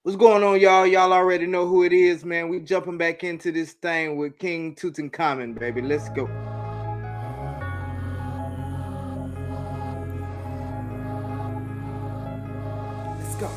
What's going on, y'all? Y'all already know who it is, man. We jumping back into this thing with King Tutankhamun, baby. Let's go. Let's go.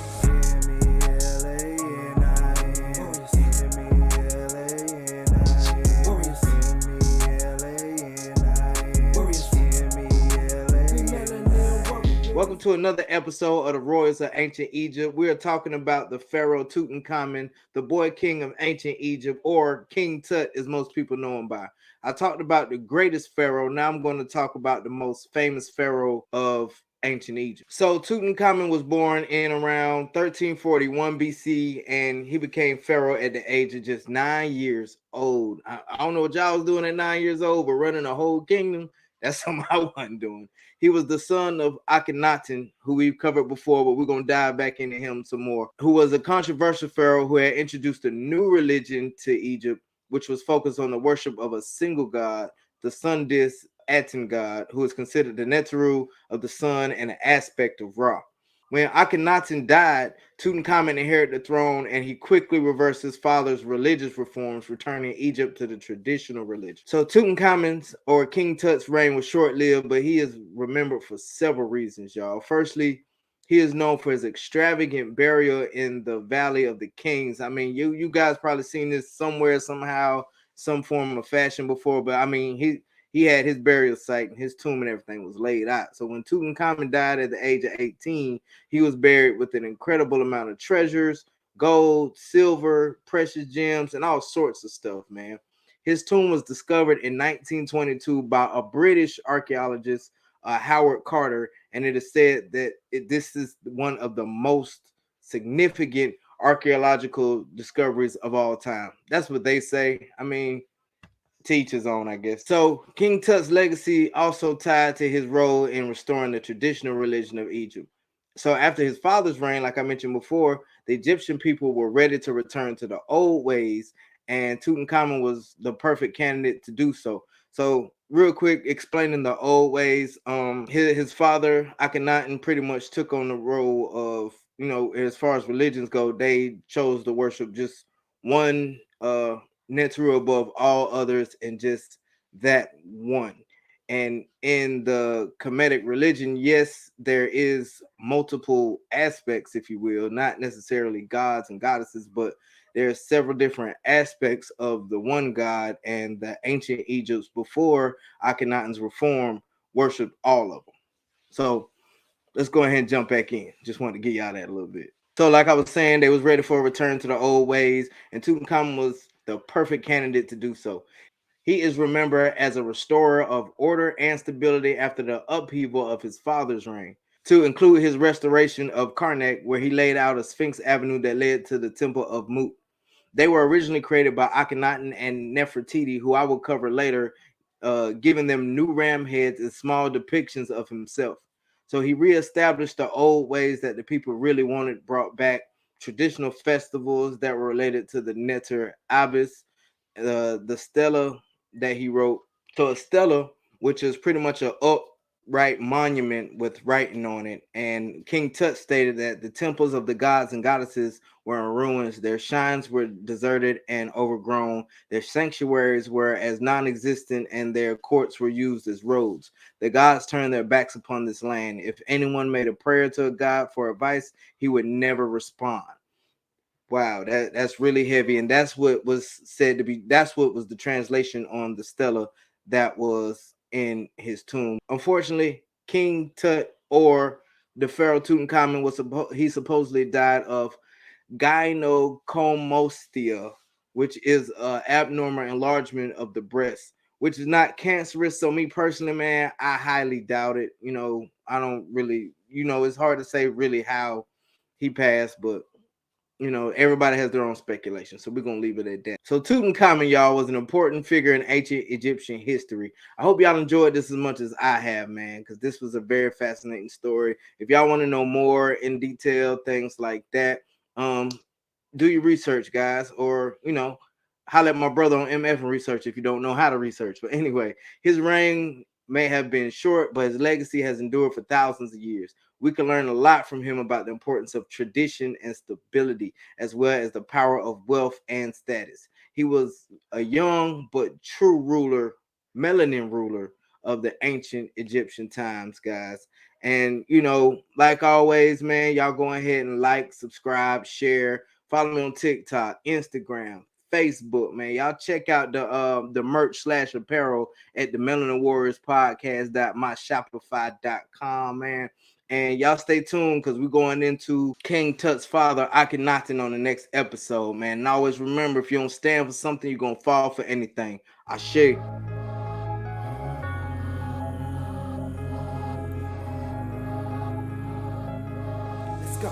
Welcome to another episode of the Royals of Ancient Egypt. We are talking about the Pharaoh Tutankhamun, the boy king of ancient Egypt, or King Tut, as most people know him by. I talked about the greatest pharaoh. Now I'm going to talk about the most famous pharaoh of ancient Egypt. So Tutankhamun was born in around 1341 BC, and he became pharaoh at the age of just 9 years old. I don't know what y'all was doing at 9 years old, but running a whole kingdom, that's something I wasn't doing. He was the son of Akhenaten, who we've covered before, but we're going to dive back into him some more, who was a controversial pharaoh who had introduced a new religion to Egypt, which was focused on the worship of a single god, the sun disk Aten god, who is considered the Neteru of the sun and an aspect of Ra. When Akhenaten died, Tutankhamun inherited the throne, and he quickly reversed his father's religious reforms, returning Egypt to the traditional religion. So Tutankhamun's or King Tut's reign was short-lived, but he is remembered for several reasons, y'all. Firstly, he is known for his extravagant burial in the Valley of the Kings. I mean, you guys probably seen this somewhere, somehow, some form of fashion before, but I mean, he had his burial site and his tomb and everything was laid out. So when Tutankhamun died at the age of 18, he was buried with an incredible amount of treasures, gold, silver, precious gems, and all sorts of stuff, man. His tomb was discovered in 1922 by a British archaeologist, Howard Carter, and it is said that this is one of the most significant archaeological discoveries of all time. That's what they say. I mean, teach his own, I guess. So King Tut's legacy also tied to his role in restoring the traditional religion of Egypt. So after his father's reign, like I mentioned before, the Egyptian people were ready to return to the old ways, and Tutankhamun was the perfect candidate to do so. So real quick, explaining the old ways. His father Akhenaten pretty much took on the role of, as far as religions go, they chose to worship just one Netru above all others, and just that one. And in the Kemetic religion, yes, there is multiple aspects, if you will, not necessarily gods and goddesses, but there's several different aspects of the one god, and the ancient Egypts before Akhenaten's reform worshipped all of them. So let's go ahead and jump back in. Just wanted to get y'all that a little bit. So, like I was saying, they was ready for a return to the old ways, and Tutankhamun was the perfect candidate to do so. He is remembered as a restorer of order and stability after the upheaval of his father's reign, to include his restoration of Karnak, where he laid out a Sphinx Avenue that led to the Temple of Mut. They were originally created by Akhenaten and Nefertiti, who I will cover later, giving them new ram heads and small depictions of himself. So he reestablished the old ways that the people really wanted brought back, traditional festivals that were related to the Neter Abyss, the Stela that he wrote. So a Stela, which is pretty much a upright monument with writing on it. And King Tut stated that the temples of the gods and goddesses were in ruins. Their shrines were deserted and overgrown. Their sanctuaries were as non-existent, and their courts were used as roads. The gods turned their backs upon this land. If anyone made a prayer to a god for advice, he would never respond. Wow, that's really heavy, and that's what was said to be. That's what was the translation on the stela that was in his tomb. Unfortunately, King Tut, or the Pharaoh Tutankhamun, he supposedly died of gynecomastia, which is abnormal enlargement of the breast, which is not cancerous. So me personally, man, I highly doubt it. I don't really. It's hard to say really how he passed, but everybody has their own speculation, so we're gonna leave it at that. So Tutankhamun, y'all, was an important figure in ancient Egyptian history. I hope y'all enjoyed this as much as I have, man, because this was a very fascinating story. If y'all want to know more in detail, things like that, um, do your research, guys, or holler at my brother on MF and research if you don't know how to research. But anyway, his reign may have been short, but his legacy has endured for thousands of years. We can learn a lot from him about the importance of tradition and stability, as well as the power of wealth and status. He was a young but true ruler, melanin ruler of the ancient Egyptian times, guys. And like always, man, y'all go ahead and like, subscribe, share, follow me on TikTok, Instagram, Facebook, man. Y'all check out the merch / apparel at the Melanin Warriorz Podcast.myshopify.com, man. And y'all stay tuned because we're going into King Tut's father, Akhenaten, on the next episode, man. And always remember, if you don't stand for something, you're gonna fall for anything. Ashe. Let's go.